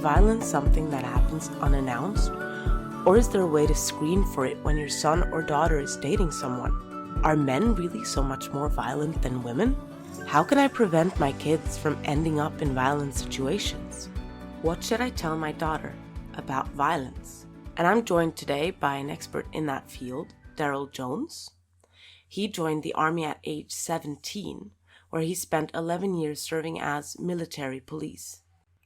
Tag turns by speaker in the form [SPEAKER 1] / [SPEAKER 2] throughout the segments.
[SPEAKER 1] violence something that happens unannounced? Or is there a way to screen for it when your son or daughter is dating someone? Are men really so much more violent than women? How can I prevent my kids from ending up in violent situations? What should I tell my daughter about violence? And I'm joined today by an expert in that field, Derrell Jones. He joined the Army at age 17, where he spent 11 years serving as military police.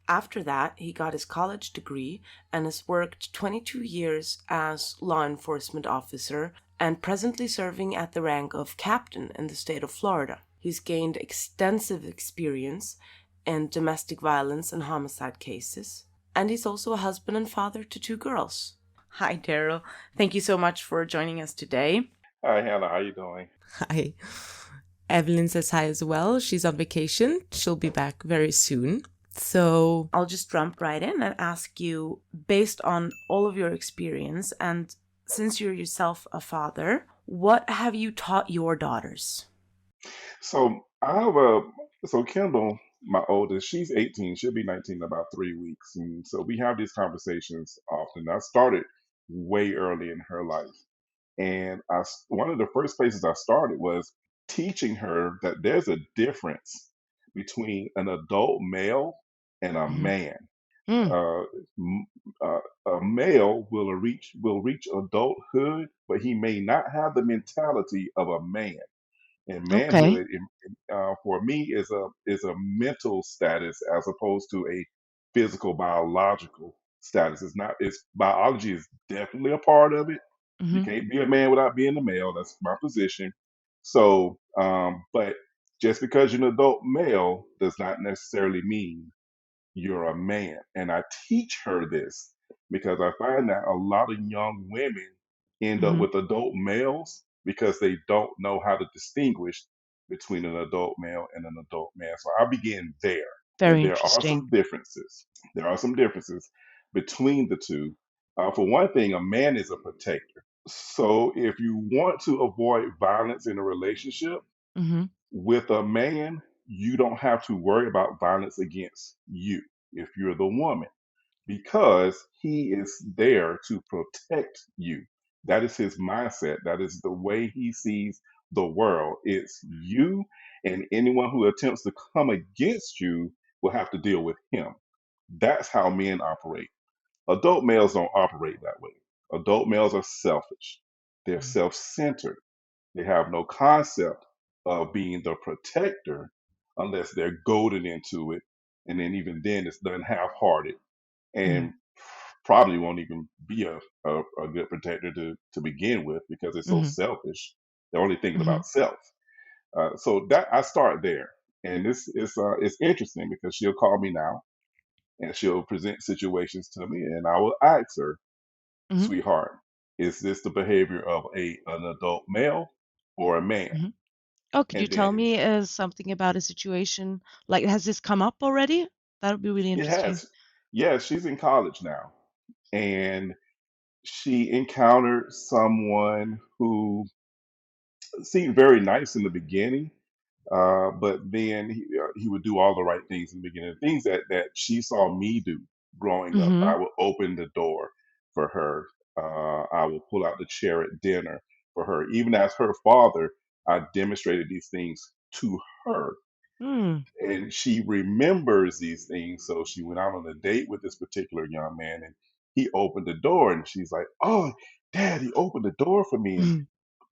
[SPEAKER 1] After that, he got his college degree and has worked 22 years as law enforcement officer and presently serving at the rank of captain in the state of Florida. He's gained extensive experience in domestic violence and homicide cases, and he's also a husband and father to 2 girls. Hi, Daryl. Thank you so much for joining us today.
[SPEAKER 2] Hi, Hannah. How you doing?
[SPEAKER 1] Hi. Evelyn says hi as well. She's on vacation. She'll be back very soon. So I'll just jump right in and ask you, based on all of your experience, and since you're yourself a father, what have you taught your daughters?
[SPEAKER 2] So so Kendall, my oldest, she's 18. She'll be 19 in about 3 weeks, and so we have these conversations often. I started way early in her life, and one of the first places I started was teaching her that there's a difference between an adult male and a
[SPEAKER 1] Mhm.
[SPEAKER 2] man.
[SPEAKER 1] Mm,
[SPEAKER 2] Uh, m- a male will reach adulthood, but he may not have the mentality of a man. And
[SPEAKER 1] okay.
[SPEAKER 2] manhood, for me, is a mental status as opposed to a physical biological status. It's not. It's biology is definitely a part of it. You
[SPEAKER 1] Hmm.
[SPEAKER 2] can't be a man without being a male. That's my position. So, but just because you're an adult male does not necessarily mean you're a man. And I teach her this because I find that a lot of young women end up
[SPEAKER 1] Hmm.
[SPEAKER 2] with adult males because they don't know how to distinguish between an adult male and an adult man. So I begin there. And
[SPEAKER 1] Very
[SPEAKER 2] there are
[SPEAKER 1] interesting.
[SPEAKER 2] some differences. There are some differences between the two. For one thing, a man is a protector. So if you want to avoid violence in a relationship,
[SPEAKER 1] Hmm.
[SPEAKER 2] with a man, you don't have to worry about violence against you if you're the woman because he is there to protect you. That is his mindset. That is the way he sees the world. It's you, and anyone who attempts to come against you will have to deal with him. That's how men operate. Adult males don't operate that way. Adult males are selfish, they're self centered. They have no concept of being the protector unless they're goaded into it. And then even then it's done half hearted
[SPEAKER 1] Hmm.
[SPEAKER 2] and probably won't even be a good protector to begin with because they're so
[SPEAKER 1] Hmm.
[SPEAKER 2] selfish. They're only thinking
[SPEAKER 1] Hmm.
[SPEAKER 2] about self. So that I start there. And this is it's interesting because she'll call me now and she'll present situations to me and I will ask her,
[SPEAKER 1] Hmm.
[SPEAKER 2] sweetheart, is this the behavior of an adult male or a man?
[SPEAKER 1] Hmm. Oh, could you
[SPEAKER 2] And
[SPEAKER 1] tell
[SPEAKER 2] then
[SPEAKER 1] me something about a situation? Like, has this come up already? That would be really
[SPEAKER 2] it
[SPEAKER 1] interesting.
[SPEAKER 2] has, yeah, she's in college now, and she encountered someone who seemed very nice in the beginning, but then he would do all the right things in the beginning, things that she saw me do growing up.
[SPEAKER 1] Hmm.
[SPEAKER 2] I would open the door for her. I would pull out the chair at dinner for her. Even as her father, I demonstrated these things to her.
[SPEAKER 1] Mm.
[SPEAKER 2] And she remembers these things. So she went out on a date with this particular young man, and he opened the door, and she's like, "Oh, Dad, he opened the door for me." And
[SPEAKER 1] Mm.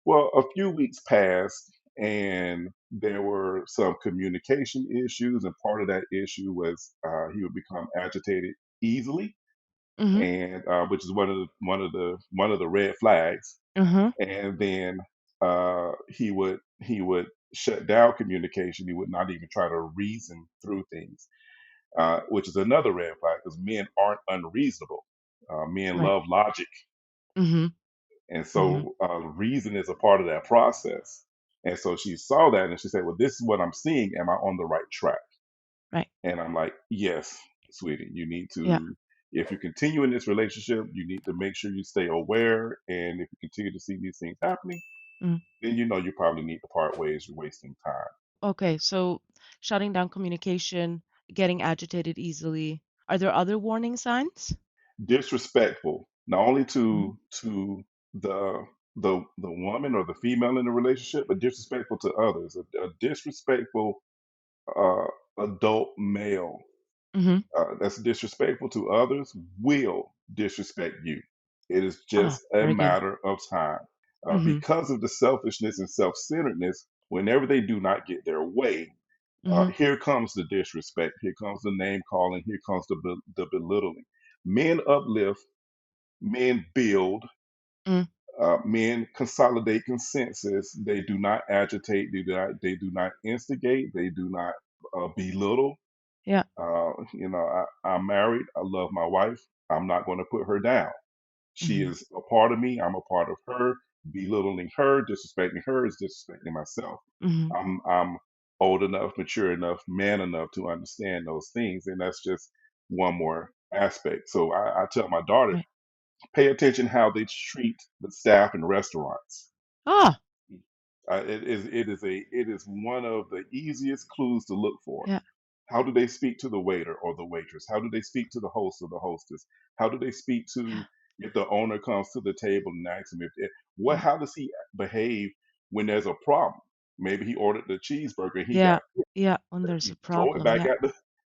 [SPEAKER 2] well, a few weeks passed, and there were some communication issues, and part of that issue was he would become agitated easily,
[SPEAKER 1] Hmm.
[SPEAKER 2] and which is one of the red flags.
[SPEAKER 1] Hmm.
[SPEAKER 2] And then he would shut down communication. He would not even try to reason through things, which is another red flag because men aren't unreasonable. Men
[SPEAKER 1] Right.
[SPEAKER 2] love logic,
[SPEAKER 1] Hmm.
[SPEAKER 2] and
[SPEAKER 1] Hmm.
[SPEAKER 2] so reason is a part of that process. And so she saw that and she said, "Well, this is what I'm seeing. Am I on the right track?"
[SPEAKER 1] Right.
[SPEAKER 2] And I'm like, "Yes, sweetie. You need
[SPEAKER 1] Yeah.
[SPEAKER 2] to. If you continue in this relationship, you need to make sure you stay aware. And if you continue to see these things happening,
[SPEAKER 1] Mm.
[SPEAKER 2] then you know you probably need to part ways. You're wasting time."
[SPEAKER 1] Okay. So shutting down communication, getting agitated easily.
[SPEAKER 3] Are there other warning signs?
[SPEAKER 2] Disrespectful, not only
[SPEAKER 3] Mhm,
[SPEAKER 2] to the the woman or the female in the relationship, but disrespectful to others. A disrespectful uh, adult male
[SPEAKER 3] mhm.
[SPEAKER 2] that's disrespectful to others will disrespect you. It is
[SPEAKER 3] Ah,
[SPEAKER 2] just a
[SPEAKER 3] very good.
[SPEAKER 2] matter of time.
[SPEAKER 3] Mhm,
[SPEAKER 2] Because of the selfishness and self centeredness, whenever they do not get their way,
[SPEAKER 3] mhm.
[SPEAKER 2] here comes the disrespect, here comes the name calling, here comes the belittling. Men uplift, men build,
[SPEAKER 3] Mm.
[SPEAKER 2] men consolidate consensus. They do not agitate, they do not instigate, they do not belittle.
[SPEAKER 3] Yeah.
[SPEAKER 2] I'm married. I love my wife. I'm not going to put her down. She
[SPEAKER 3] Mhm,
[SPEAKER 2] is a part of me. I'm a part of her. Belittling her, disrespecting her is disrespecting myself.
[SPEAKER 3] mhm.
[SPEAKER 2] I'm old enough, mature enough, man enough to understand those things, and that's just one more aspect. So I tell my daughter,
[SPEAKER 3] Right.
[SPEAKER 2] pay attention how they treat the staff in restaurants.
[SPEAKER 3] Ah,
[SPEAKER 2] It is one of the easiest clues to look for.
[SPEAKER 3] yeah,
[SPEAKER 2] How do they speak to the waiter or the waitress? How do they speak to the host or the hostess? How do they speak
[SPEAKER 3] yeah,
[SPEAKER 2] to if the owner comes to the table and asks him what?
[SPEAKER 3] yeah,
[SPEAKER 2] How does he behave when there's a problem? Maybe he ordered the cheeseburger. He got
[SPEAKER 3] yeah, yeah, when
[SPEAKER 2] does
[SPEAKER 3] there's
[SPEAKER 2] he
[SPEAKER 3] a
[SPEAKER 2] throw it
[SPEAKER 3] problem,
[SPEAKER 2] back
[SPEAKER 3] yeah,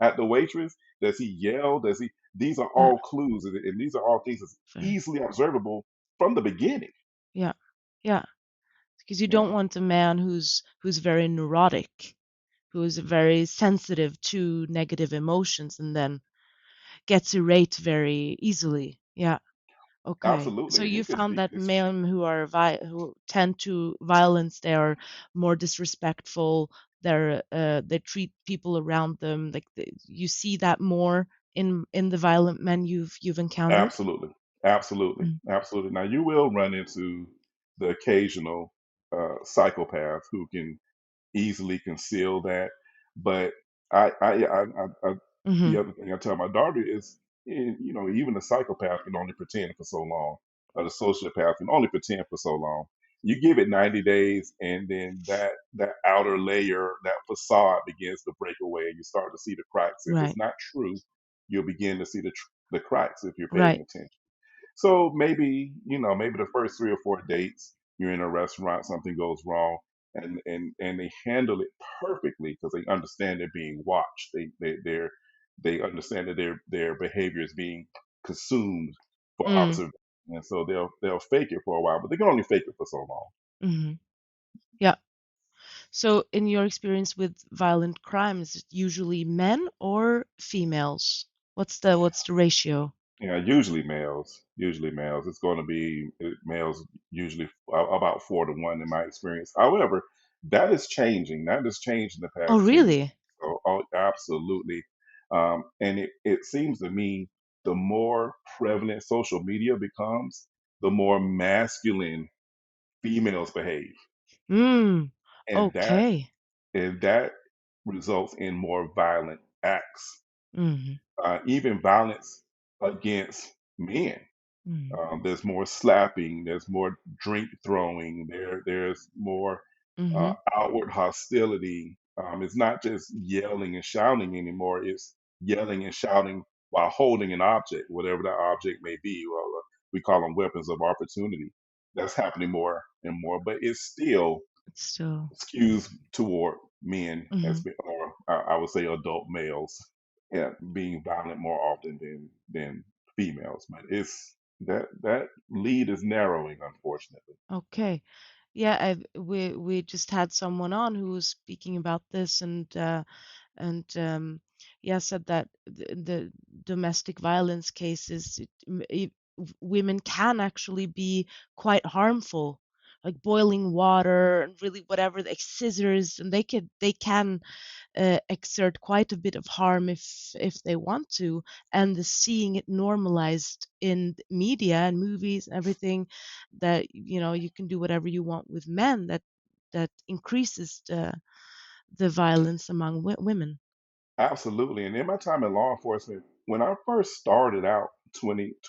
[SPEAKER 2] at the waitress? Does he yell? Does he? These are
[SPEAKER 3] yeah,
[SPEAKER 2] all clues, and these are all things that's
[SPEAKER 3] very
[SPEAKER 2] easily observable from the beginning.
[SPEAKER 3] yeah, yeah, because you
[SPEAKER 2] You
[SPEAKER 3] don't
[SPEAKER 2] know,
[SPEAKER 3] want a man who's very neurotic, who's very sensitive to negative emotions and then gets irate very easily. Yeah. Okay. So
[SPEAKER 2] absolutely.
[SPEAKER 3] you found that
[SPEAKER 2] It's
[SPEAKER 3] men who tend to violence, they are more disrespectful. They treat people around them like you see that more in the violent men you've encountered.
[SPEAKER 2] Absolutely, absolutely,
[SPEAKER 3] Mm.
[SPEAKER 2] absolutely. Now you will run into the occasional psychopath who can easily conceal that, but I the
[SPEAKER 3] Mhm.
[SPEAKER 2] other thing I tell my daughter is, even a psychopath can only pretend for so long, or the sociopath can only pretend for so long. You give it 90 days, and then that outer layer, that facade begins to break away, and you start to see the cracks. If it's
[SPEAKER 3] Right.
[SPEAKER 2] not true, you'll begin to see the cracks if you're paying
[SPEAKER 3] Right.
[SPEAKER 2] attention. So maybe, maybe the first 3 or 4 dates, you're in a restaurant, something goes wrong, and they handle it perfectly because they understand they're being watched. They understand that their behavior is being consumed for
[SPEAKER 3] Mm.
[SPEAKER 2] observation, and so they'll fake it for a while, but they can only fake it for so long.
[SPEAKER 3] Mhm. Yeah. So in your experience with violent crime, is it usually men or females? What's the ratio?
[SPEAKER 2] Yeah, usually males. Usually males. It's going to be males. Usually about 4 to 1 in my experience. However, that is changing. That has changed in the
[SPEAKER 3] Oh,
[SPEAKER 2] past 10 years.
[SPEAKER 3] really?
[SPEAKER 2] Oh, absolutely. And it seems to me the more prevalent social media becomes, the more masculine females behave,
[SPEAKER 3] Mm.
[SPEAKER 2] and that
[SPEAKER 3] Okay.
[SPEAKER 2] and that results in more violent acts,
[SPEAKER 3] Mhm.
[SPEAKER 2] even violence against men.
[SPEAKER 3] Mhm.
[SPEAKER 2] There's more slapping. There's more drink throwing. There's more
[SPEAKER 3] Mhm.
[SPEAKER 2] outward hostility. It's not just yelling and shouting anymore. It's yelling and shouting while holding an object, whatever that object may be. Well, we call them weapons of opportunity. That's happening more and more, but it's still
[SPEAKER 3] It's still.
[SPEAKER 2] skews toward men,
[SPEAKER 3] Mhm.
[SPEAKER 2] or I would say adult males, yeah, being violent more often than females. But it's that lead is narrowing, unfortunately.
[SPEAKER 3] Okay. Yeah, we just had someone on who was speaking about this and yeah, said that the domestic violence cases, women can actually be quite harmful, like boiling water and really whatever, like scissors, and they can exert quite a bit of harm if they want to, and the seeing it normalized in media and movies and everything, that you can do whatever you want with men, that increases the violence among women.
[SPEAKER 2] Absolutely. And in my time in law enforcement, when I first started out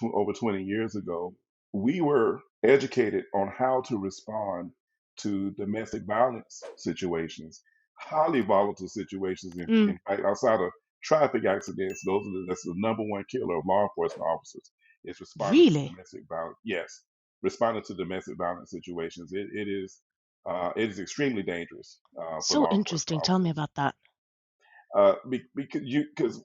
[SPEAKER 2] over 20 years ago, we were educated on how to respond to domestic violence situations, highly volatile situations. In
[SPEAKER 3] Mm,
[SPEAKER 2] fact, outside of traffic accidents. That's the number one killer of law enforcement officers is responding to
[SPEAKER 3] Really?
[SPEAKER 2] domestic violence. Yes, responding to domestic violence situations. It is extremely dangerous for
[SPEAKER 3] So
[SPEAKER 2] law enforcement
[SPEAKER 3] interesting. Tell me
[SPEAKER 2] officers.
[SPEAKER 3] about that.
[SPEAKER 2] Because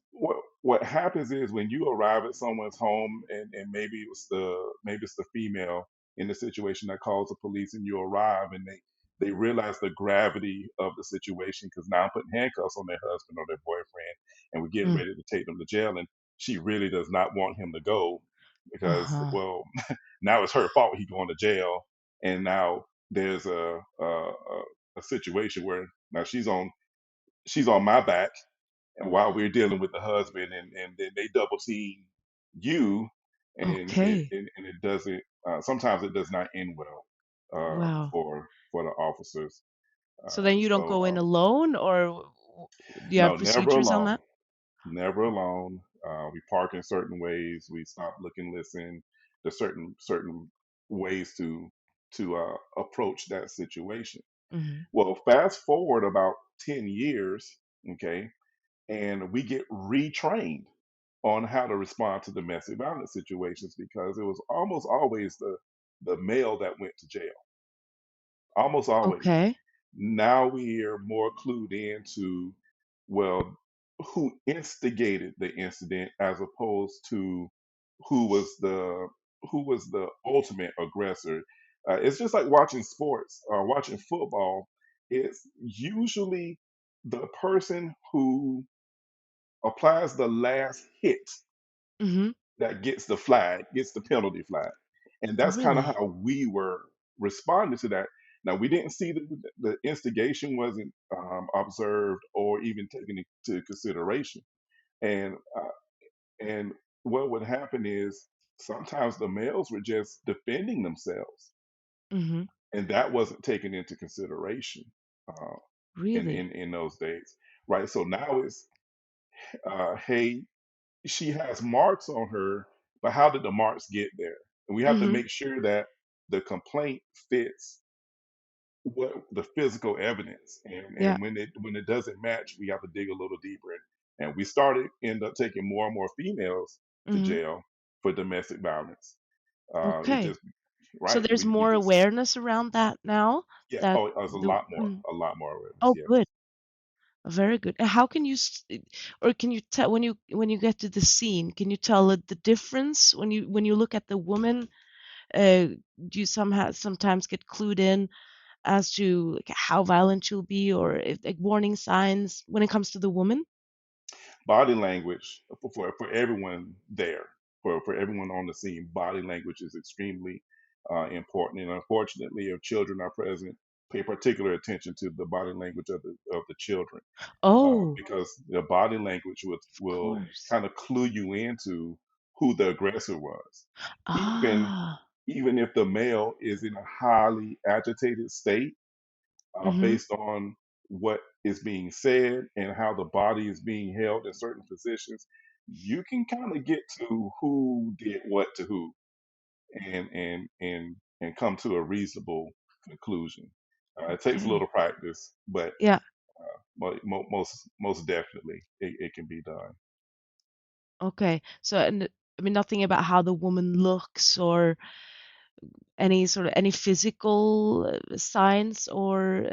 [SPEAKER 2] what happens is when you arrive at someone's home and maybe it's the female in the situation that calls the police, and you arrive and they realize the gravity of the situation because now I'm putting handcuffs on their husband or their boyfriend, and we're getting
[SPEAKER 3] Mm.
[SPEAKER 2] ready to take them to jail, and she really does not want him to go because,
[SPEAKER 3] Uh-huh.
[SPEAKER 2] well, now it's her fault he's going to jail, and now there's a situation where now she's on my back, and while we're dealing with the husband, and then they double team you, and
[SPEAKER 3] Okay.
[SPEAKER 2] it doesn't. Sometimes it does not end well
[SPEAKER 3] Wow.
[SPEAKER 2] for the officers.
[SPEAKER 3] So then you don't
[SPEAKER 2] So
[SPEAKER 3] go in alone, or do you have
[SPEAKER 2] no, never
[SPEAKER 3] procedures on
[SPEAKER 2] alone,
[SPEAKER 3] that?
[SPEAKER 2] never alone. We park in certain ways. We stop, look, and listen. There's certain ways to approach that situation.
[SPEAKER 3] Hmm.
[SPEAKER 2] Well, fast forward about 10 years, okay, and we get retrained on how to respond to domestic violence situations because it was almost always the male that went to jail. Almost always.
[SPEAKER 3] Okay.
[SPEAKER 2] Now we are more clued into, well, who instigated the incident as opposed to who was the who was the ultimate aggressor. It's just like watching sports or watching football. It's usually the person who applies the last hit
[SPEAKER 3] Hmm.
[SPEAKER 2] that gets the flag, gets the penalty flag. And that's kind of
[SPEAKER 3] Really?
[SPEAKER 2] how we were responding to that. Now, we didn't see the instigation wasn't observed or even taken into consideration. And and what would happen is sometimes the males were just defending themselves,
[SPEAKER 3] Hmm.
[SPEAKER 2] and that wasn't taken into consideration uh,
[SPEAKER 3] Really?
[SPEAKER 2] in those days, right? So now it's hey, she has marks on her, but how did the marks get there? And we have to
[SPEAKER 3] Hmm.
[SPEAKER 2] make sure that the complaint fits what the physical evidence.
[SPEAKER 3] Yeah.
[SPEAKER 2] And when it doesn't match, we have to dig a little deeper. And we started end up taking more and more females to
[SPEAKER 3] Hmm.
[SPEAKER 2] jail for domestic violence. It
[SPEAKER 3] Okay.
[SPEAKER 2] just
[SPEAKER 3] So
[SPEAKER 2] right.
[SPEAKER 3] there's
[SPEAKER 2] We
[SPEAKER 3] more
[SPEAKER 2] just
[SPEAKER 3] awareness around that now
[SPEAKER 2] yeah.
[SPEAKER 3] that
[SPEAKER 2] Oh, there's
[SPEAKER 3] the
[SPEAKER 2] a lot more awareness.
[SPEAKER 3] oh,
[SPEAKER 2] Yes.
[SPEAKER 3] good. Very good. And how can you or can you tell when you get to the scene, can you tell the difference when you look at the woman? Do you somehow sometimes get clued in as to like how violent she'll be, or if like warning signs when it comes to the woman?
[SPEAKER 2] Body language for everyone there, for everyone on the scene, body language is extremely important. And unfortunately, if children are present, pay particular attention to the body language of the children
[SPEAKER 3] Oh,
[SPEAKER 2] because the body language
[SPEAKER 3] of
[SPEAKER 2] will
[SPEAKER 3] course.
[SPEAKER 2] kind of clue you into who the aggressor was. Even
[SPEAKER 3] Ah.
[SPEAKER 2] even if the male is in a highly agitated state,
[SPEAKER 3] Mm-hmm.
[SPEAKER 2] based on what is being said and how the body is being held in certain positions, you can kind of get to who did what to who and come to a reasonable conclusion. It takes a
[SPEAKER 3] Okay.
[SPEAKER 2] little practice, but
[SPEAKER 3] Yeah.
[SPEAKER 2] most definitely it can be done.
[SPEAKER 3] Okay. So, and I mean, nothing about how the woman looks or any sort of any physical signs or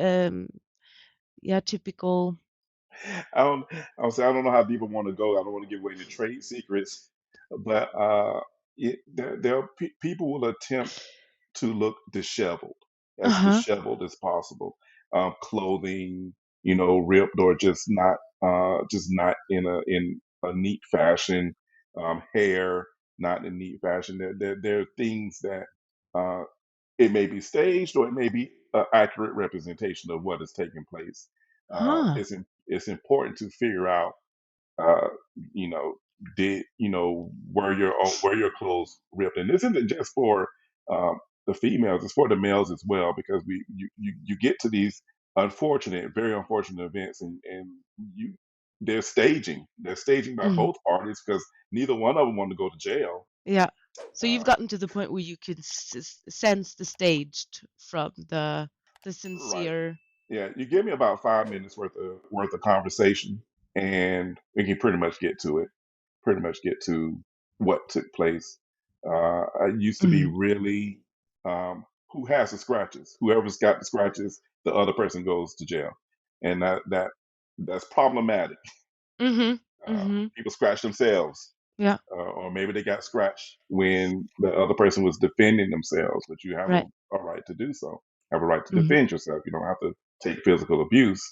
[SPEAKER 3] yeah, typical.
[SPEAKER 2] I don't. I'll say I don't know how deep I want to go. I don't want to give away any trade secrets, but people will attempt to look
[SPEAKER 3] Uh-huh.
[SPEAKER 2] disheveled as possible. Clothing, ripped or just not in a neat fashion. Hair not in a neat fashion. There are things that uh, it may be staged or it may be an accurate representation of what is taking place.
[SPEAKER 3] Huh.
[SPEAKER 2] It's important to figure out uh, you know, were your clothes ripped? And this isn't just for um, the females; it's for the males as well, because you get to these very unfortunate events, and you they're staging by
[SPEAKER 3] Mhm.
[SPEAKER 2] both parties because neither one of them want to go to jail.
[SPEAKER 3] Yeah. So you've
[SPEAKER 2] Uh,
[SPEAKER 3] gotten to the point where you can sense the staged from the
[SPEAKER 2] right?
[SPEAKER 3] sincere.
[SPEAKER 2] Yeah, you give me about 5 minutes worth of conversation, and we can pretty much get to it. Pretty much get to what took place. I used to be
[SPEAKER 3] Mhm.
[SPEAKER 2] really who has the scratches. Whoever's got the scratches, the other person goes to jail, and that's problematic.
[SPEAKER 3] Mhm. Mhm.
[SPEAKER 2] People scratch themselves,
[SPEAKER 3] Yeah.
[SPEAKER 2] or maybe they got scratched when the other person was defending themselves, but you have
[SPEAKER 3] Right.
[SPEAKER 2] a right to do so. Have a right to
[SPEAKER 3] Mhm.
[SPEAKER 2] defend yourself. You don't have to take physical abuse.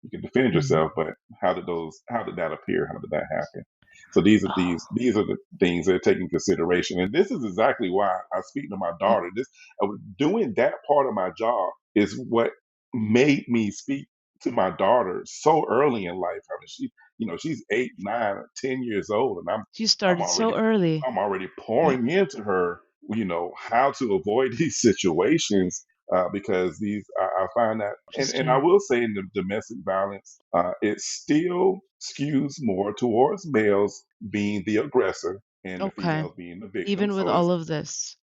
[SPEAKER 2] You can defend
[SPEAKER 3] Mhm.
[SPEAKER 2] yourself, but how did that appear? How did that happen? So
[SPEAKER 3] Oh,
[SPEAKER 2] these are the things that are taken consideration. And this is exactly why I speak to my
[SPEAKER 3] mm,
[SPEAKER 2] daughter. Doing that part of my job is what made me speak to my daughter so early in life. I mean, she's 8, 9, 10 years old, and
[SPEAKER 3] you
[SPEAKER 2] I'm
[SPEAKER 3] started so
[SPEAKER 2] already
[SPEAKER 3] early.
[SPEAKER 2] I'm already
[SPEAKER 3] Yeah.
[SPEAKER 2] pouring into her, how to avoid these situations, because I find that, and I
[SPEAKER 3] Interesting.
[SPEAKER 2] will say in the domestic violence, it still skews more towards males being the aggressor and the
[SPEAKER 3] Okay.
[SPEAKER 2] females being the victim.
[SPEAKER 3] Even with
[SPEAKER 2] So
[SPEAKER 3] all
[SPEAKER 2] it's
[SPEAKER 3] of this.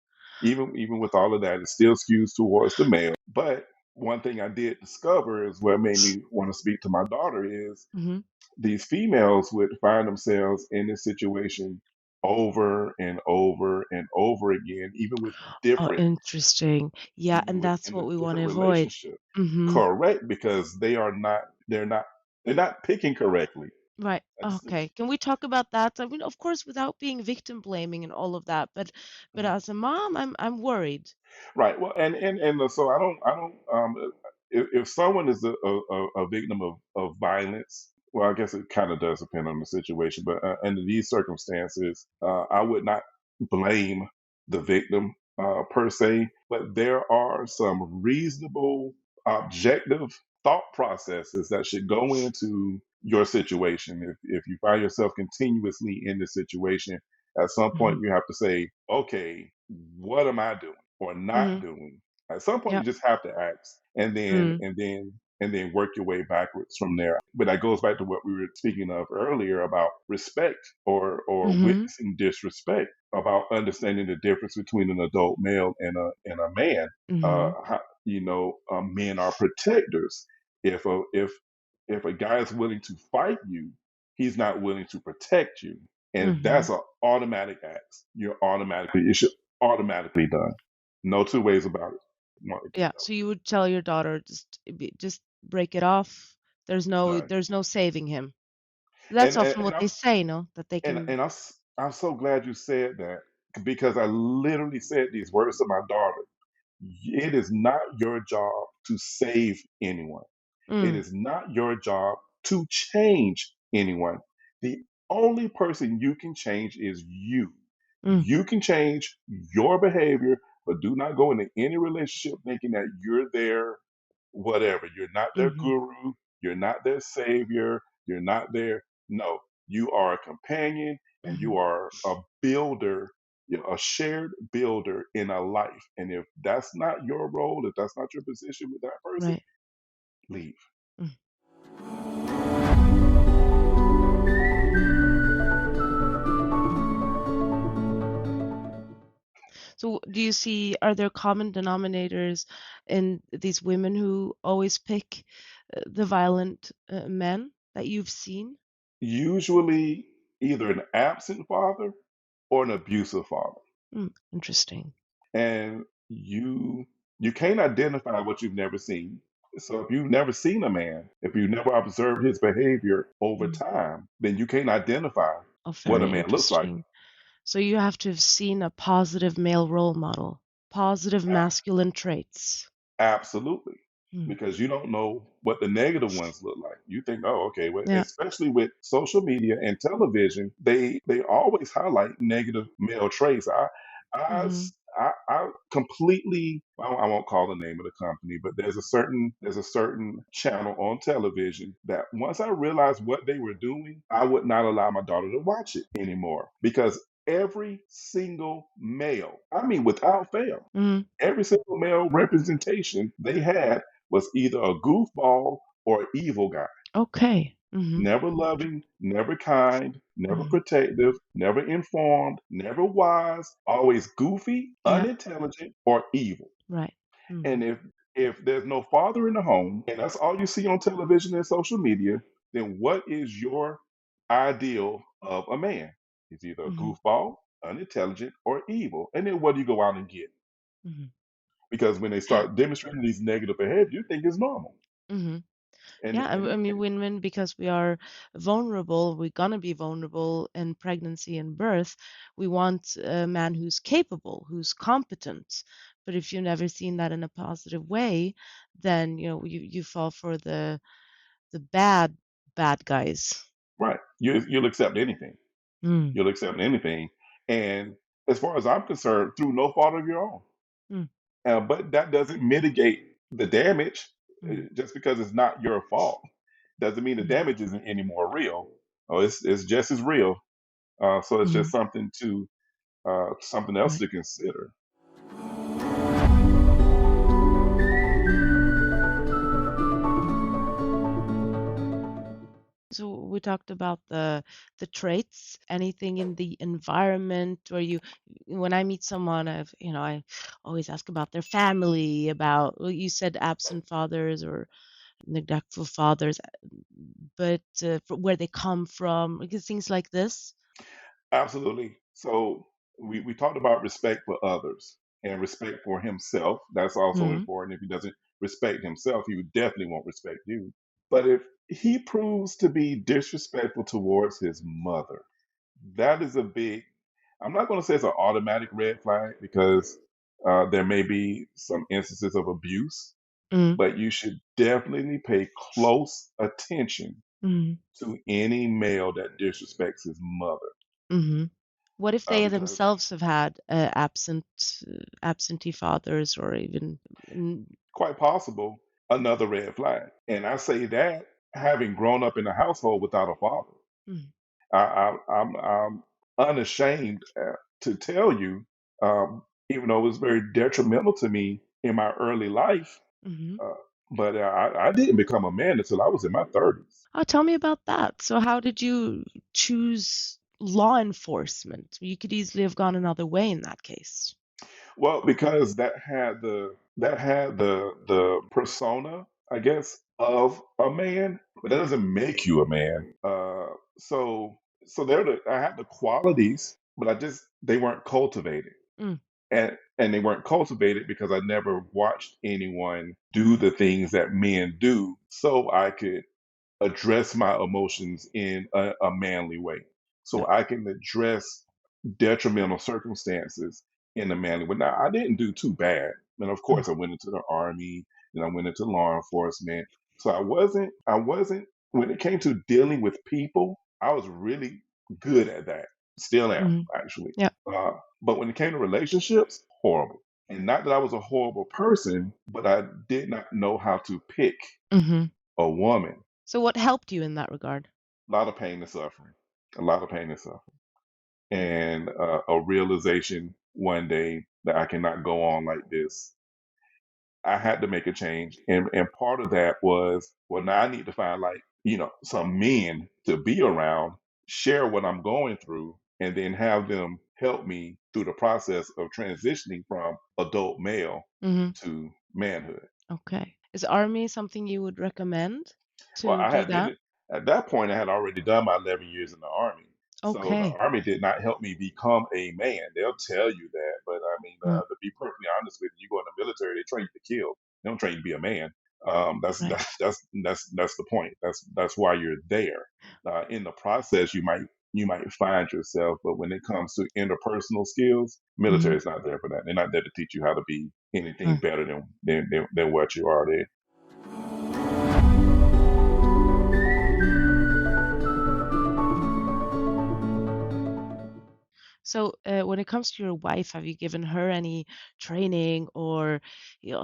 [SPEAKER 2] even with all of that, it still skews towards the male. But one thing I did discover is what made me want to speak to my daughter is
[SPEAKER 3] Mhm.
[SPEAKER 2] these females would find themselves in this situation over and over and over again,
[SPEAKER 3] Oh, interesting. Yeah,
[SPEAKER 2] even
[SPEAKER 3] and
[SPEAKER 2] with
[SPEAKER 3] that's
[SPEAKER 2] in
[SPEAKER 3] what
[SPEAKER 2] the
[SPEAKER 3] we wanna
[SPEAKER 2] different
[SPEAKER 3] avoid.
[SPEAKER 2] relationship.
[SPEAKER 3] Mhm.
[SPEAKER 2] Correct, because they're not picking correctly.
[SPEAKER 3] Right.
[SPEAKER 2] That's
[SPEAKER 3] Okay. Can we talk about that? I mean, of course, without being victim blaming and all of that, but as a mom, I'm worried.
[SPEAKER 2] right. Well, so if someone is a victim of violence, well, I guess it kind of does depend on the situation, but under these circumstances, I would not blame the victim per se, but there are some reasonable, objective thought processes that should go into your situation. If you find yourself continuously in this situation, at some point
[SPEAKER 3] Mhm.
[SPEAKER 2] you have to say, okay, what am I doing or not
[SPEAKER 3] Mhm.
[SPEAKER 2] doing? At some point, you
[SPEAKER 3] Yep.
[SPEAKER 2] just have to ask,
[SPEAKER 3] Mm.
[SPEAKER 2] and then work your way backwards from there. But that goes back to what we were speaking of earlier about respect or
[SPEAKER 3] Mhm.
[SPEAKER 2] witnessing disrespect, about understanding the difference between an adult male and a man.
[SPEAKER 3] Mhm.
[SPEAKER 2] Men are protectors. If a guy is willing to fight you, he's not willing to protect you, and that's
[SPEAKER 3] Mhm.
[SPEAKER 2] an automatic act. It should automatically done. No two ways about it. One or two,
[SPEAKER 3] Yeah. So you would tell your daughter just break it off.
[SPEAKER 2] no. Right.
[SPEAKER 3] There's no saving him. That's often
[SPEAKER 2] And
[SPEAKER 3] what they say, no? That they can.
[SPEAKER 2] I'm so glad you said that, because I literally said these words to my daughter. It is not your job to save anyone. It
[SPEAKER 3] Mm.
[SPEAKER 2] is not your job to change anyone. The only person you can change is you.
[SPEAKER 3] Mm.
[SPEAKER 2] You can change your behavior, but do not go into any relationship thinking that you're their whatever. You're not their
[SPEAKER 3] Mhm.
[SPEAKER 2] guru. You're not their savior. You're not their. No, you are a companion and you
[SPEAKER 3] Mhm.
[SPEAKER 2] are a builder, a shared builder in a life. And if that's not your role, if that's not your position with that person,
[SPEAKER 3] Right.
[SPEAKER 2] leave.
[SPEAKER 3] Mm. So do you see, are there common denominators in these women who always pick the violent men that you've seen?
[SPEAKER 2] Usually either an absent father or an abusive father.
[SPEAKER 3] Mm, interesting.
[SPEAKER 2] And you can't identify what you've never seen. So if you've never seen a man, if you've never observed his behavior over
[SPEAKER 3] Mm.
[SPEAKER 2] time, then you can't identify
[SPEAKER 3] Oh,
[SPEAKER 2] what a
[SPEAKER 3] very
[SPEAKER 2] man looks like.
[SPEAKER 3] interesting. So you have to have seen a positive male role model, positive masculine traits.
[SPEAKER 2] Absolutely.
[SPEAKER 3] Mm.
[SPEAKER 2] Because you don't know what the negative ones look like. You think, oh, okay, well,
[SPEAKER 3] Yeah.
[SPEAKER 2] especially with social media and television, they always highlight negative male traits. I,
[SPEAKER 3] Hmm.
[SPEAKER 2] s- I completely, I won't call the name of the company, but there's a certain channel on television that once I realized what they were doing, I would not allow my daughter to watch it anymore, because every single male, I mean, without fail,
[SPEAKER 3] Hmm.
[SPEAKER 2] every single male representation they had was either a goofball or an evil guy.
[SPEAKER 3] Okay. Hmm.
[SPEAKER 2] Never loving, never kind, never
[SPEAKER 3] Hmm.
[SPEAKER 2] protective, never informed, never wise, always goofy,
[SPEAKER 3] Yeah.
[SPEAKER 2] unintelligent, or evil.
[SPEAKER 3] Right. Hmm.
[SPEAKER 2] And if there's no father in the home and that's all you see on television and social media, then what is your ideal of a man? He's either a
[SPEAKER 3] Mhm.
[SPEAKER 2] goofball, unintelligent, or evil. And then what do you go out and get?
[SPEAKER 3] Mhm.
[SPEAKER 2] Because when they start demonstrating these negative behavior, you think it's normal.
[SPEAKER 3] Mhm.
[SPEAKER 2] And
[SPEAKER 3] Yeah, I mean,
[SPEAKER 2] and
[SPEAKER 3] win-win because we are vulnerable. We're gonna be vulnerable in pregnancy and birth. We want a man who's capable, who's competent. But if you've never seen that in a positive way, then you fall for the bad guys.
[SPEAKER 2] right, you'll accept anything.
[SPEAKER 3] Mm,
[SPEAKER 2] You'll accept anything. And as far as I'm concerned, through no fault of your own.
[SPEAKER 3] mm,
[SPEAKER 2] But that doesn't mitigate the damage.
[SPEAKER 3] mm,
[SPEAKER 2] Just because it's not your fault doesn't mean the
[SPEAKER 3] mm,
[SPEAKER 2] damage isn't any more real. Oh, it's just as real. So it's just
[SPEAKER 3] mm.
[SPEAKER 2] something else
[SPEAKER 3] Right.
[SPEAKER 2] to consider.
[SPEAKER 3] So we talked about the traits, anything in the environment where when I meet someone, I always ask about their family, about, well, you said absent fathers or neglectful fathers, but where they come from, because things like this.
[SPEAKER 2] Absolutely. So we talked about respect for others and respect for himself. That's also
[SPEAKER 3] Mm,
[SPEAKER 2] important. If he doesn't respect himself, he would definitely won't respect you. But if he proves to be disrespectful towards his mother, that is a big, I'm not going to say it's an automatic red flag because there may be some instances of abuse,
[SPEAKER 3] mm,
[SPEAKER 2] but you should definitely pay close attention
[SPEAKER 3] mm,
[SPEAKER 2] to any male that disrespects his mother.
[SPEAKER 3] mhm. What if they
[SPEAKER 2] Because
[SPEAKER 3] themselves have had absentee fathers or even mm,
[SPEAKER 2] quite possible another red flag. And I say that having grown up in a household without a father,
[SPEAKER 3] mm,
[SPEAKER 2] I'm unashamed to tell you, even though it was very detrimental to me in my early life,
[SPEAKER 3] mhm.
[SPEAKER 2] uh, but I didn't become a man until I was in my 30s.
[SPEAKER 3] Oh, tell me about that. So how did you choose law enforcement? You could easily have gone another way in that case.
[SPEAKER 2] Well, because that had the persona, I guess, of a man, but that doesn't make you a man. So I had the qualities, but they weren't cultivated.
[SPEAKER 3] Mm,
[SPEAKER 2] And they weren't cultivated because I never watched anyone do the things that men do so I could address my emotions in a manly way.
[SPEAKER 3] yeah.
[SPEAKER 2] So I can address detrimental circumstances in a manly way. Now, I didn't do too bad. And of
[SPEAKER 3] Mm,
[SPEAKER 2] course, I went into the army and I went into law enforcement. So I wasn't, when it came to dealing with people, I was really good at that. Still am,
[SPEAKER 3] mhm.
[SPEAKER 2] actually.
[SPEAKER 3] Yeah.
[SPEAKER 2] Uh, but when it came to relationships, horrible. And not that I was a horrible person, but I did not know how to pick
[SPEAKER 3] Mhm.
[SPEAKER 2] a woman.
[SPEAKER 3] So what helped you in that regard?
[SPEAKER 2] A lot of pain and suffering, a lot of pain and suffering, and a realization one day that I cannot go on like this. I had to make a change, and part of that was, well, now I need to find, like, some men to be around, share what I'm going through, and then have them help me through the process of transitioning from adult male
[SPEAKER 3] Mhm.
[SPEAKER 2] to manhood.
[SPEAKER 3] Okay. Is army something you would recommend
[SPEAKER 2] Well,
[SPEAKER 3] to
[SPEAKER 2] I
[SPEAKER 3] do
[SPEAKER 2] had
[SPEAKER 3] that?
[SPEAKER 2] been at that point, I had already done my 11 years in the army. So the
[SPEAKER 3] Okay.
[SPEAKER 2] army did not help me become a man. They'll tell you that, but I mean,
[SPEAKER 3] Mm,
[SPEAKER 2] to be perfectly honest with you, you go in the military, they train you to kill. They don't train you to be a man. That's
[SPEAKER 3] right.
[SPEAKER 2] that's the point. That's why you're there. In the process, you might find yourself, but when it comes to interpersonal skills, military
[SPEAKER 3] Mhm.
[SPEAKER 2] is not there for that. They're not there to teach you how to be anything
[SPEAKER 3] Mm.
[SPEAKER 2] better than what you are. There.
[SPEAKER 3] So, when it comes to your wife, have you given her any training or,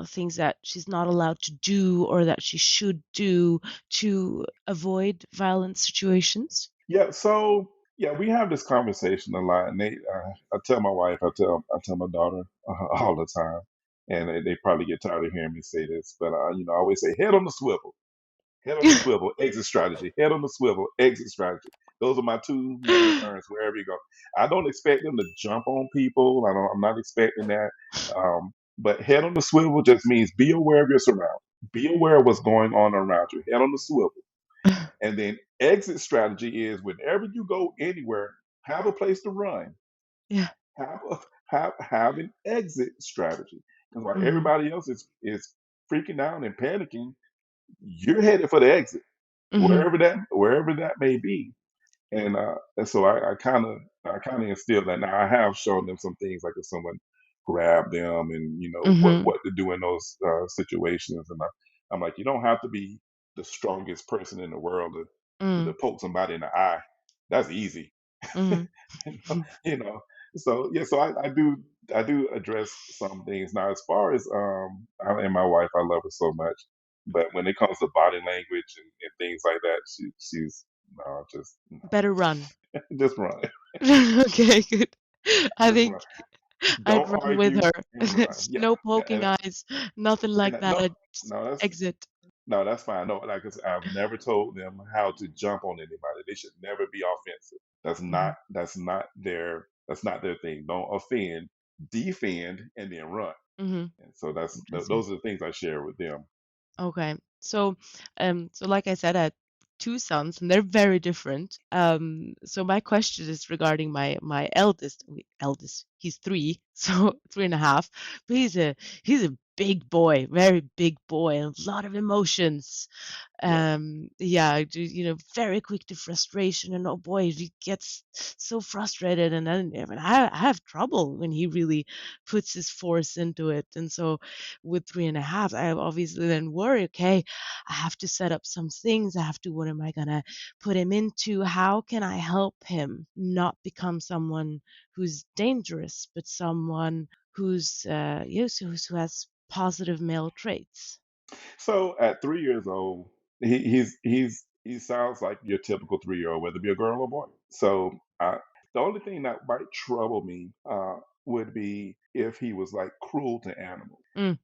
[SPEAKER 3] things that she's not allowed to do or that she should do to avoid violent situations?
[SPEAKER 2] Yeah, so yeah, we have this conversation a lot, and I tell my wife, I tell my daughter all the time, and they probably get tired of hearing me say this, but I always say, head on the swivel, exit strategy, head on the swivel, exit strategy. Those are my two main terms wherever you go. I don't expect them to jump on people. I'm not expecting that. But head on the swivel just means be aware of your surroundings. Be aware of what's going on around you. Head on the swivel. And then exit strategy is whenever you go anywhere, have a place to run.
[SPEAKER 3] Yeah.
[SPEAKER 2] Have a have an exit strategy. Because while
[SPEAKER 3] Mhm.
[SPEAKER 2] everybody else is freaking out and panicking, you're headed for the exit,
[SPEAKER 3] Mhm.
[SPEAKER 2] wherever that may be. And so I kind of instilled that. Now I have shown them some things like if someone grabbed them and
[SPEAKER 3] Mhm.
[SPEAKER 2] what to do in those situations. And I'm like, you don't have to be the strongest person in the world to
[SPEAKER 3] Mm.
[SPEAKER 2] poke somebody in the eye. That's easy.
[SPEAKER 3] Mhm.
[SPEAKER 2] you know, you know. So yeah, so I do address some things now. As far as and my wife, I love her so much, but when it comes to body language and things like that, she's no, just no,
[SPEAKER 3] Better run.
[SPEAKER 2] just run,
[SPEAKER 3] Okay, good. I
[SPEAKER 2] just
[SPEAKER 3] think
[SPEAKER 2] run.
[SPEAKER 3] I'd
[SPEAKER 2] Don't
[SPEAKER 3] run with
[SPEAKER 2] argue
[SPEAKER 3] her.
[SPEAKER 2] and run. Yeah,
[SPEAKER 3] No
[SPEAKER 2] yeah,
[SPEAKER 3] poking eyes, nothing
[SPEAKER 2] and
[SPEAKER 3] like that.
[SPEAKER 2] no,
[SPEAKER 3] I'd just
[SPEAKER 2] no,
[SPEAKER 3] exit.
[SPEAKER 2] that's fine. No, like I said, I've never told them how to jump on anybody. They should never be offensive.
[SPEAKER 3] Mhm.
[SPEAKER 2] That's not their thing. Don't offend, defend, and then run.
[SPEAKER 3] Mhm.
[SPEAKER 2] And so
[SPEAKER 3] I see.
[SPEAKER 2] those are the things I share with them.
[SPEAKER 3] Okay. So like I said, I had two sons, and they're very different. So my question is regarding my eldest. Eldest, he's three, so 3.5. But he's a big boy, very big boy, a lot of emotions.
[SPEAKER 2] Yes.
[SPEAKER 3] Yeah, very quick to frustration, and oh boy, he gets so frustrated, and then even I have trouble when he really puts his force into it. And so with 3.5, I obviously then worry, okay, I have to set up some things. I have to, what am I gonna put him into? How can I help him not become someone who's dangerous, but someone who's yes, who has positive male traits?
[SPEAKER 2] So at 3 years old, he sounds like your typical 3-year old, whether it be a girl or boy. So the only thing that might trouble me would be if he was like cruel to animals.
[SPEAKER 3] Mm,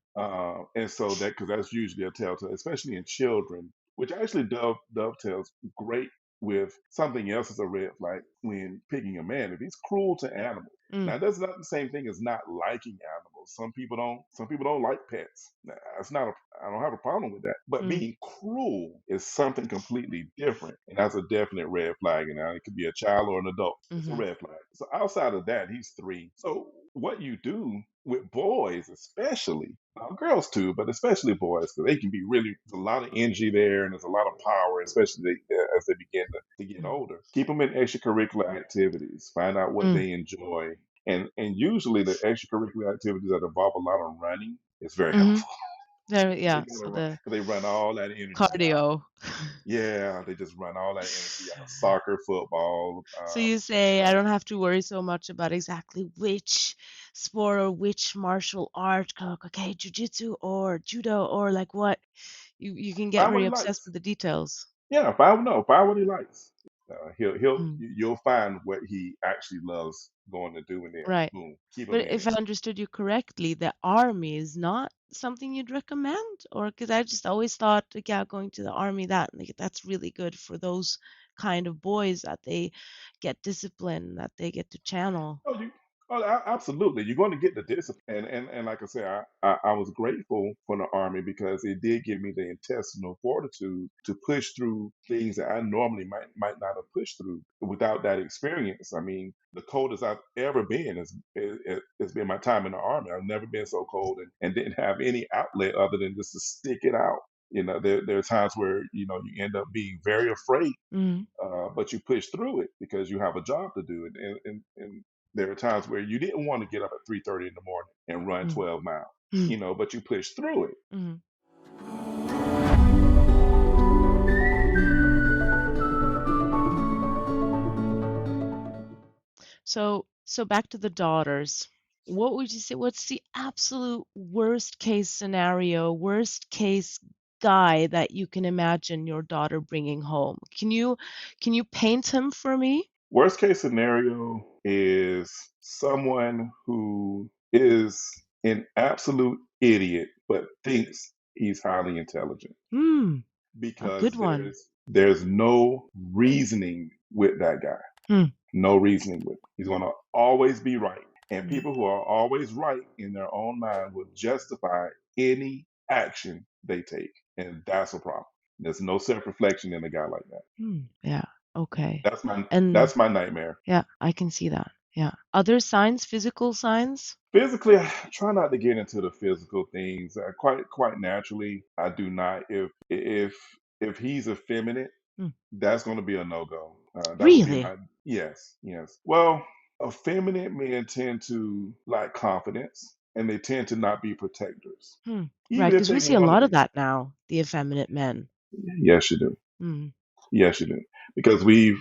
[SPEAKER 2] And so that because that's usually a telltale, especially in children, which actually dovetails great with something else as a red flag when picking a man. If he's cruel to animals,
[SPEAKER 3] mm,
[SPEAKER 2] now that's not the same thing as not liking animals. Some people don't. Some people don't like pets. Now, that's not. I don't have a problem with that. But
[SPEAKER 3] mm,
[SPEAKER 2] being cruel is something completely different, and that's a definite red flag. And now it could be a child or an adult. It's a
[SPEAKER 3] mhm,
[SPEAKER 2] red flag. So outside of that, he's 3. So what you do with boys, especially girls too, but especially boys, because they can be really there's a lot of energy there and there's a lot of power, especially as they begin to get
[SPEAKER 3] mm,
[SPEAKER 2] older. Keep them in extracurricular activities. Find out what
[SPEAKER 3] mm,
[SPEAKER 2] they enjoy, and usually the extracurricular activities that involve a lot of running is very
[SPEAKER 3] mhm.
[SPEAKER 2] helpful.
[SPEAKER 3] There,
[SPEAKER 2] They
[SPEAKER 3] yeah.
[SPEAKER 2] gotta
[SPEAKER 3] So
[SPEAKER 2] run,
[SPEAKER 3] the
[SPEAKER 2] 'cause they run all that energy out.
[SPEAKER 3] cardio.
[SPEAKER 2] Yeah, they just run all that energy out. Soccer, football,
[SPEAKER 3] So you say I
[SPEAKER 2] track.
[SPEAKER 3] don't have to worry so much about exactly which sport or which martial art, okay, jujitsu or judo or like what. You can get
[SPEAKER 2] Find what
[SPEAKER 3] very
[SPEAKER 2] he
[SPEAKER 3] obsessed
[SPEAKER 2] likes.
[SPEAKER 3] with the details.
[SPEAKER 2] Yeah, find no, find what he likes.
[SPEAKER 3] Mm,
[SPEAKER 2] You'll find what he actually loves going to do, and then
[SPEAKER 3] right.
[SPEAKER 2] boom, keep him
[SPEAKER 3] But
[SPEAKER 2] in
[SPEAKER 3] if
[SPEAKER 2] it.
[SPEAKER 3] I understood you correctly, the army is not something you'd recommend, or because I just always thought, like, yeah, going to the army, that's really good for those kind of boys that they get discipline, that they get to channel.
[SPEAKER 2] Oh, absolutely. You're going to get the discipline, and like I said, I was grateful for the army because it did give me the intestinal fortitude to push through things that I normally might not have pushed through without that experience. I mean, the coldest I've ever been has been my time in the army. I've never been so cold and didn't have any outlet other than just to stick it out. There are times where you end up being very afraid,
[SPEAKER 3] Mm,
[SPEAKER 2] but you push through it because you have a job to do. And there are times where you didn't want to get up at 3:30 in the morning and run
[SPEAKER 3] mm,
[SPEAKER 2] 12 miles,
[SPEAKER 3] mm,
[SPEAKER 2] but you push through it.
[SPEAKER 3] mm. So back to the daughters. What would you say? What's the absolute worst case scenario, worst case guy that you can imagine your daughter bringing home? Can you paint him for me?
[SPEAKER 2] Worst case scenario is someone who is an absolute idiot, but thinks he's highly intelligent
[SPEAKER 3] Hmm, a good
[SPEAKER 2] because
[SPEAKER 3] one.
[SPEAKER 2] there's no reasoning with that guy.
[SPEAKER 3] Hmm,
[SPEAKER 2] No reasoning with. He's going to always be right. And
[SPEAKER 3] mm,
[SPEAKER 2] people who are always right in their own mind will justify any action they take. And that's a problem. There's no self-reflection in a guy like that.
[SPEAKER 3] Yeah. Okay.
[SPEAKER 2] That's my
[SPEAKER 3] And
[SPEAKER 2] that's my nightmare.
[SPEAKER 3] yeah, I can see that. Yeah. Other signs, physical signs?
[SPEAKER 2] Physically, I try not to get into the physical things. Quite naturally, I do not. If he's effeminate,
[SPEAKER 3] Mm.
[SPEAKER 2] that's going to be a no go. That would be
[SPEAKER 3] Really?
[SPEAKER 2] my yes, yes. Well, effeminate men tend to lack confidence, and they tend to not be protectors,
[SPEAKER 3] Right,
[SPEAKER 2] even if
[SPEAKER 3] because
[SPEAKER 2] they
[SPEAKER 3] we see a
[SPEAKER 2] want to
[SPEAKER 3] lot of
[SPEAKER 2] be.
[SPEAKER 3] that now, the effeminate men.
[SPEAKER 2] Yes, you do.
[SPEAKER 3] Mm.
[SPEAKER 2] Yes, you do. Because we've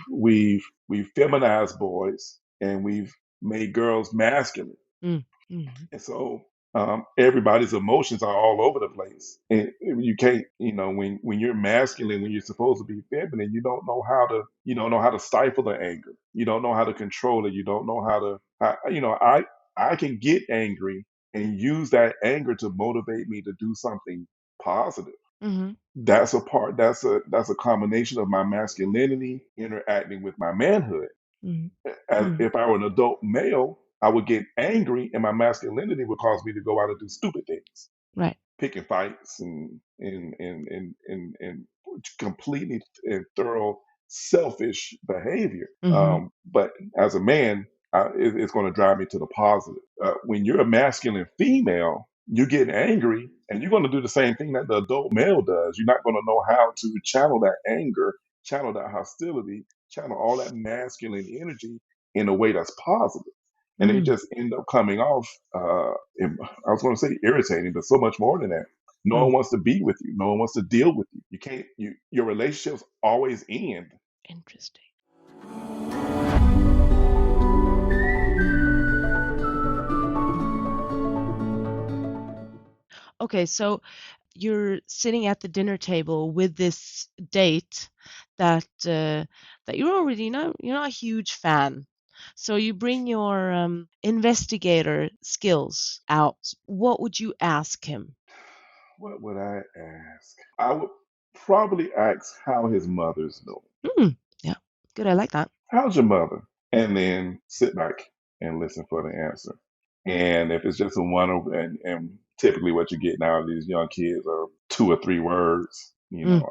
[SPEAKER 2] feminized boys, and we've made girls masculine.
[SPEAKER 3] Mm. Mm.
[SPEAKER 2] And so everybody's emotions are all over the place. And you can't, when you're masculine, when you're supposed to be feminine, you don't know how to stifle the anger. You don't know how to control it. You don't know how to, I can get angry and use that anger to motivate me to do something positive.
[SPEAKER 3] Mhm.
[SPEAKER 2] That's a combination of my masculinity interacting with my manhood.
[SPEAKER 3] Mhm.
[SPEAKER 2] As
[SPEAKER 3] Mm.
[SPEAKER 2] if I were an adult male, I would get angry, and my masculinity would cause me to go out and do stupid things,
[SPEAKER 3] Right.
[SPEAKER 2] picking fights and completely and thorough selfish behavior.
[SPEAKER 3] Mhm.
[SPEAKER 2] But as a man, it's going to drive me to the positive. When you're a masculine female, you get angry, and you're going to do the same thing that the adult male does. You're not going to know how to channel that anger, channel that hostility, channel all that masculine energy in a way that's positive. And they
[SPEAKER 3] Mm.
[SPEAKER 2] just end up coming off, I was going to say irritating, but so much more than that. No
[SPEAKER 3] Mm.
[SPEAKER 2] one wants to be with you. No one wants to deal with you. You can't. Your relationships always end.
[SPEAKER 3] Interesting. Okay, so you're sitting at the dinner table with this date that you're already you're not a huge fan. So you bring your investigator skills out. What would you ask him?
[SPEAKER 2] What would I ask? I would probably ask how his mother's doing.
[SPEAKER 3] Mm, yeah, good. I like that.
[SPEAKER 2] How's your mother? And then sit back and listen for the answer. And if it's just a one, and typically what you get now of these young kids are 2 or 3 words.
[SPEAKER 3] Mm,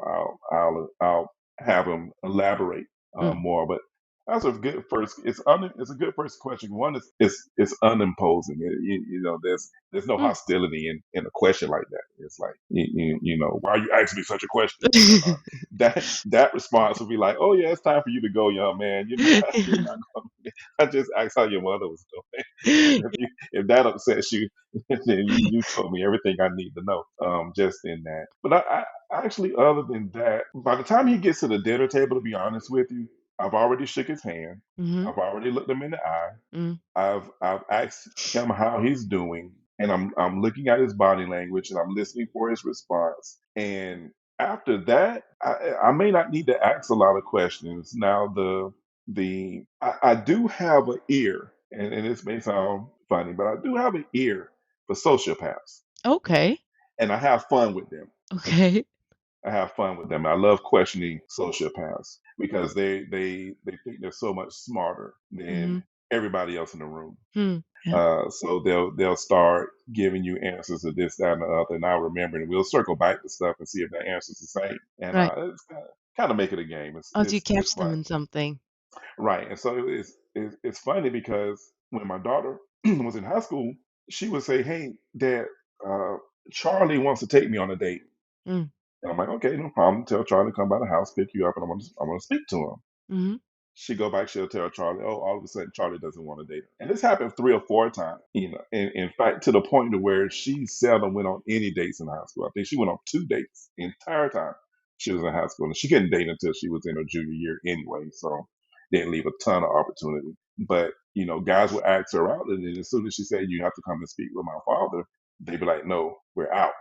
[SPEAKER 2] I'll have them elaborate
[SPEAKER 3] mm,
[SPEAKER 2] more. But that's a good first. It's a good first question. One is it's unimposing. There's no
[SPEAKER 3] mm.
[SPEAKER 2] hostility in a question like that. It's like why are you asking me such a question? That response would be like, oh yeah, it's time for you to go, young man. You're
[SPEAKER 3] Yeah.
[SPEAKER 2] not going. I just asked how your mother was doing. And if that upsets you, then you told me everything I need to know. Just in that. But I actually, other than that, by the time he gets to the dinner table, to be honest with you, I've already shook his hand.
[SPEAKER 3] Mhm.
[SPEAKER 2] I've already looked him in the eye.
[SPEAKER 3] Mm.
[SPEAKER 2] I've asked him how he's doing, and I'm looking at his body language, and I'm listening for his response. And after that, I may not need to ask a lot of questions. Now I do have an ear, and this may sound funny, but I do have an ear for sociopaths,
[SPEAKER 3] Okay.
[SPEAKER 2] and I have fun with them.
[SPEAKER 3] Okay.
[SPEAKER 2] I have fun with them. I love questioning sociopaths because they think they're so much smarter than
[SPEAKER 3] Mhm.
[SPEAKER 2] everybody else in the room.
[SPEAKER 3] Hmm. Yeah.
[SPEAKER 2] So they'll start giving you answers to this, that, and the other, and I'll remember, and we'll circle back to stuff and see if that answer's the same. And
[SPEAKER 3] Right.
[SPEAKER 2] it's kind of make it a game. It's
[SPEAKER 3] Oh, do you
[SPEAKER 2] it's it's
[SPEAKER 3] catch them
[SPEAKER 2] fun,
[SPEAKER 3] in something?
[SPEAKER 2] right? And so it's funny because when my daughter was in high school, she would say, "Hey, Dad, uh, Charlie wants to take me on a date."
[SPEAKER 3] Mm.
[SPEAKER 2] And I'm like, "Okay, no problem. Tell Charlie to come by the house, pick you up, and I'm gonna speak to him."
[SPEAKER 3] Mhm.
[SPEAKER 2] She go back, she'll tell Charlie, oh, all of a sudden Charlie doesn't want to date her. And this happened 3 or 4 times, in fact, to the point to where she seldom went on any dates in high school. I think she went on 2 dates the entire time she was in high school. And she couldn't date until she was in her junior year anyway. So didn't leave a ton of opportunity. But, guys would ask her out. And then as soon as she said, you have to come and speak with my father, they'd be like, no, we're out.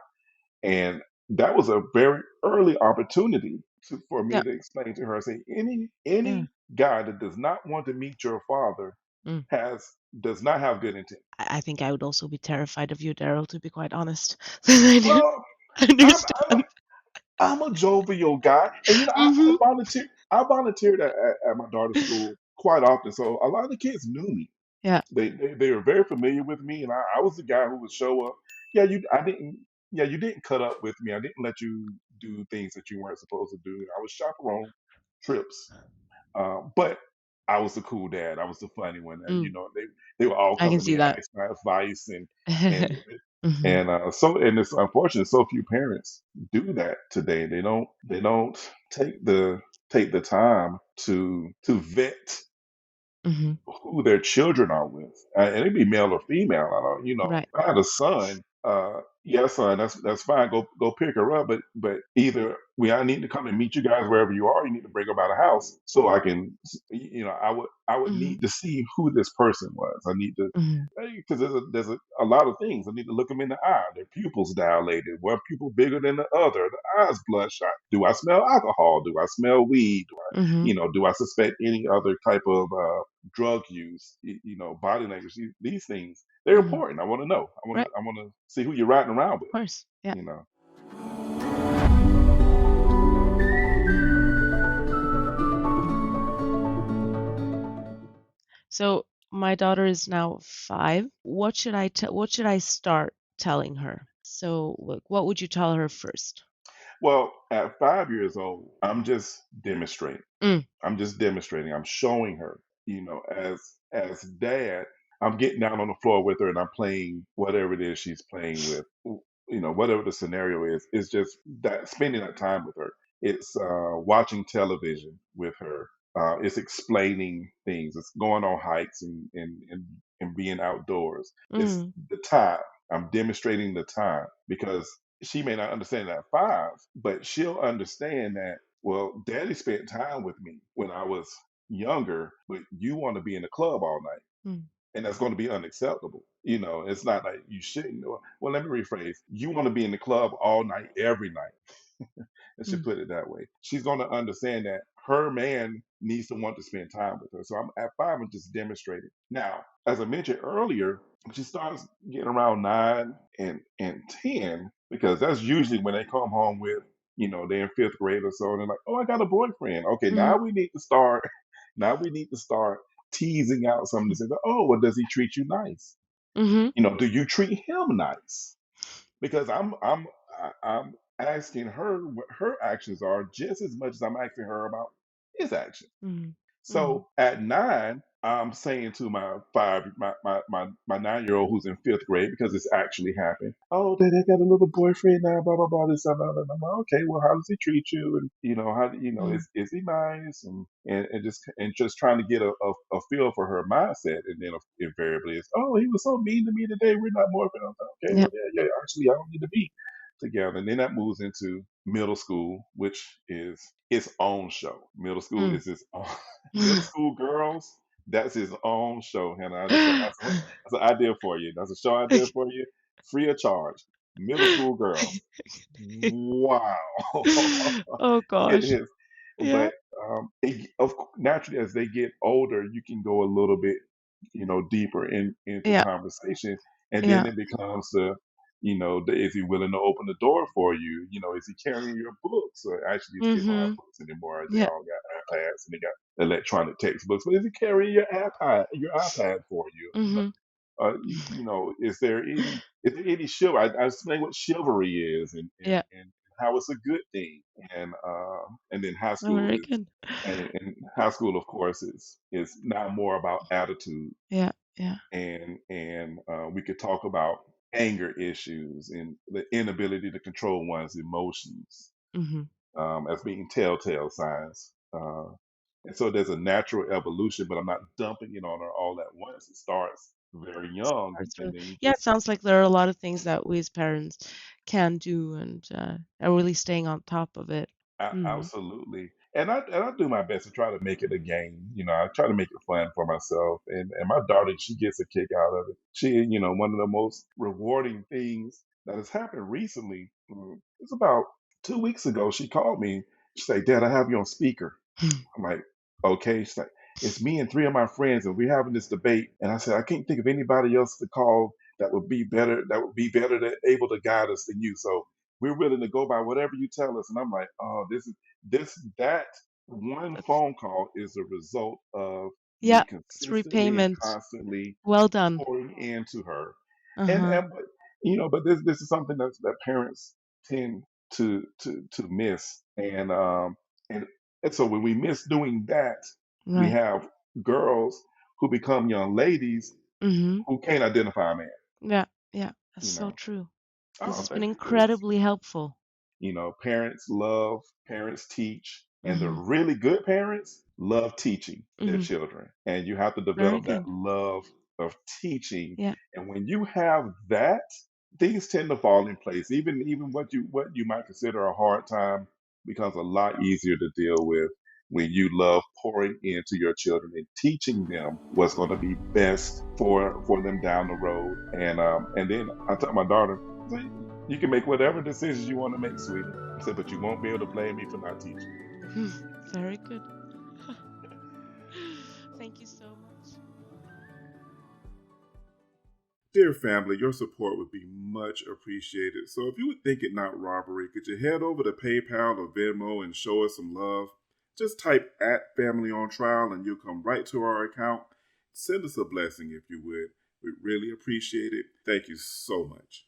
[SPEAKER 2] And that was a very early opportunity for me
[SPEAKER 3] Yeah.
[SPEAKER 2] to explain to her, say,
[SPEAKER 3] Yeah.
[SPEAKER 2] any guy that does not want to meet your father
[SPEAKER 3] Mm.
[SPEAKER 2] has does not have good intent.
[SPEAKER 3] I think I would also be terrified of you, Daryl, to be quite honest. I do
[SPEAKER 2] Well, I'm I'm
[SPEAKER 3] understand.
[SPEAKER 2] I'm a jovial guy, and
[SPEAKER 3] Mhm.
[SPEAKER 2] I volunteered at my daughter's school quite often, so a lot of the kids knew me.
[SPEAKER 3] Yeah.
[SPEAKER 2] They were very familiar with me, and I was the guy who would show up. Yeah, I didn't. yeah, you didn't cut up with me. I didn't let you do things that you weren't supposed to do. I was chaperone trips, but I was the cool dad. I was the funny one.
[SPEAKER 3] Mm,
[SPEAKER 2] They would all
[SPEAKER 3] I
[SPEAKER 2] come
[SPEAKER 3] can
[SPEAKER 2] to me
[SPEAKER 3] see
[SPEAKER 2] and
[SPEAKER 3] that.
[SPEAKER 2] ask my advice, and
[SPEAKER 3] Mhm,
[SPEAKER 2] and it's unfortunate. So few parents do that today. They don't take the time to vet
[SPEAKER 3] mhm,
[SPEAKER 2] who their children are with, and it be male or female. I don't,
[SPEAKER 3] right.
[SPEAKER 2] if I had a son, yeah, son, that's fine. Go pick her up, but either I need to come and meet you guys wherever you are. You need to bring her by the house so I can, I would
[SPEAKER 3] Mhm,
[SPEAKER 2] need to see who this person was. I need to.
[SPEAKER 3] mhm,
[SPEAKER 2] Because there's a lot of things. I need to look them in the eye. Their pupils dilated. One pupil bigger than the other. The eyes bloodshot. Do I smell alcohol? Do I smell weed?
[SPEAKER 3] mhm,
[SPEAKER 2] Do I suspect any other type of drug use, body language, these things, they're
[SPEAKER 3] mhm,
[SPEAKER 2] important. I want to know.
[SPEAKER 3] right,
[SPEAKER 2] I want to see who you're riding around
[SPEAKER 3] of
[SPEAKER 2] with,
[SPEAKER 3] course, yeah.
[SPEAKER 2] you know.
[SPEAKER 3] So my daughter is now 5. What should I start telling her? So, what would you tell her first?
[SPEAKER 2] Well, at 5 years old, I'm just demonstrating.
[SPEAKER 3] Mm,
[SPEAKER 2] I'm showing her, as dad, I'm getting down on the floor with her and I'm playing whatever it is she's playing with. Whatever the scenario is, it's just that spending that time with her. It's watching television with her. It's explaining things. It's going on hikes and being outdoors. It's
[SPEAKER 3] mm,
[SPEAKER 2] the time. I'm demonstrating the time because she may not understand it at 5, but she'll understand that, well, daddy spent time with me when I was younger, but you want to be in the club all night.
[SPEAKER 3] mm,
[SPEAKER 2] And that's going to be unacceptable. It's not like you shouldn't. Well, let me rephrase. You want to be in the club all night, every night. Let's just
[SPEAKER 3] mm,
[SPEAKER 2] put it that way. She's going to understand that her man needs to want to spend time with her. So I'm at 5, I'm just demonstrating. Now, as I mentioned earlier, she starts getting around 9 and 10, because that's usually when they come home with, they're in 5th grade or so, and they're like, "Oh, I got a boyfriend." Okay,
[SPEAKER 3] mhm,
[SPEAKER 2] now we need to start. Now we need to start teasing out some of this. Oh, well, does he treat you nice?
[SPEAKER 3] mhm,
[SPEAKER 2] Do you treat him nice? Because I'm asking her what her actions are just as much as I'm asking her about his actions.
[SPEAKER 3] mhm, mhm,
[SPEAKER 2] So at 9, I'm saying to my 9-year-old who's in 5th grade, because it's actually happened. Oh, Dad, I got a little boyfriend now. Blah blah blah. This blah blah blah. I'm like, okay, well, how does he treat you? And how
[SPEAKER 3] mhm,
[SPEAKER 2] is he nice? And just trying to get a feel for her mindset. And then invariably it's, oh, he was so mean to me today. We're not more. I'm like, okay, well,
[SPEAKER 3] yep,
[SPEAKER 2] yeah, yeah. Actually, I don't need to be together. And then that moves into middle school, which is its own show. Middle school
[SPEAKER 3] mm.
[SPEAKER 2] is its own. Middle school girls, that's his own show, Hannah. That's an idea for you. That's a show idea for you, free of charge. Middle school girls. Wow.
[SPEAKER 3] Oh
[SPEAKER 2] It
[SPEAKER 3] gosh.
[SPEAKER 2] is.
[SPEAKER 3] Yeah.
[SPEAKER 2] But naturally, as they get older, you can go a little bit, deeper into
[SPEAKER 3] Yeah.
[SPEAKER 2] conversation, and then
[SPEAKER 3] Yeah.
[SPEAKER 2] it becomes is he willing to open the door for you? Is he carrying your books? Or actually, these kids don't have
[SPEAKER 3] Mhm.
[SPEAKER 2] books anymore. They
[SPEAKER 3] Yeah.
[SPEAKER 2] all got iPads and they got electronic textbooks. But is he carrying your iPad for you?
[SPEAKER 3] Mhm.
[SPEAKER 2] Is there any chivalry? I explain what chivalry is, and, and,
[SPEAKER 3] Yeah.
[SPEAKER 2] and how it's a good thing, and then high
[SPEAKER 3] Oh,
[SPEAKER 2] school
[SPEAKER 3] very
[SPEAKER 2] is,
[SPEAKER 3] good.
[SPEAKER 2] and high school, of course, is now more about attitude,
[SPEAKER 3] Yeah. Yeah.
[SPEAKER 2] and we could talk about anger issues and the inability to control one's emotions,
[SPEAKER 3] Mhm.
[SPEAKER 2] as being telltale signs. And so there's a natural evolution, but I'm not dumping it on her all at once. It starts very young,
[SPEAKER 3] Starts
[SPEAKER 2] and
[SPEAKER 3] early.
[SPEAKER 2] then you
[SPEAKER 3] Yeah, it
[SPEAKER 2] just
[SPEAKER 3] sounds like there are a lot of things that we as parents can do and are really staying on top of it. Mhm.
[SPEAKER 2] absolutely. And I do my best to try to make it a game. I try to make it fun for myself, and my daughter, she gets a kick out of it. One of the most rewarding things that has happened recently. It's about 2 weeks ago. She called me. She said, "Dad, I have you on speaker." I'm like, okay. She's like, it's me and 3 of my friends, and we're having this debate. And I said, I can't think of anybody else to call that would be better, able to guide us than you. So we're willing to go by whatever you tell us. And I'm like, oh, that one phone call is a result of me
[SPEAKER 3] Yeah, it's
[SPEAKER 2] consistently and
[SPEAKER 3] repayment.
[SPEAKER 2] constantly
[SPEAKER 3] Well done.
[SPEAKER 2] pouring into her. And
[SPEAKER 3] Uh-huh.
[SPEAKER 2] and But this is something that parents tend to miss, and and so when we miss doing that, we
[SPEAKER 3] Right.
[SPEAKER 2] have girls who become young ladies
[SPEAKER 3] Mm-hmm.
[SPEAKER 2] who can't identify a man.
[SPEAKER 3] Yeah. Yeah. That's
[SPEAKER 2] You
[SPEAKER 3] so
[SPEAKER 2] know,
[SPEAKER 3] true. This
[SPEAKER 2] oh,
[SPEAKER 3] has been
[SPEAKER 2] it's
[SPEAKER 3] incredibly helpful.
[SPEAKER 2] Parents love, parents teach, and the
[SPEAKER 3] Mm-hmm.
[SPEAKER 2] really good parents love teaching their
[SPEAKER 3] Mm-hmm.
[SPEAKER 2] children. And you have to
[SPEAKER 3] Very
[SPEAKER 2] develop that
[SPEAKER 3] good.
[SPEAKER 2] love of teaching.
[SPEAKER 3] Yeah.
[SPEAKER 2] And when you have that, things tend to fall in place. Even what you might consider a hard time becomes a lot easier to deal with when you love pouring into your children and teaching them what's going to be best for them down the road. And then I tell my daughter, you can make whatever decisions you want to make, sweetie. I said, but you won't be able to blame me for not teaching.
[SPEAKER 3] Very good. Thank you so much.
[SPEAKER 2] Dear family, your support would be much appreciated. So if you would think it not robbery, could you head over to PayPal or Venmo and show us some love? Just type at Family on Trial and you'll come right to our account. Send us a blessing if you would. We'd really appreciate it. Thank you so much.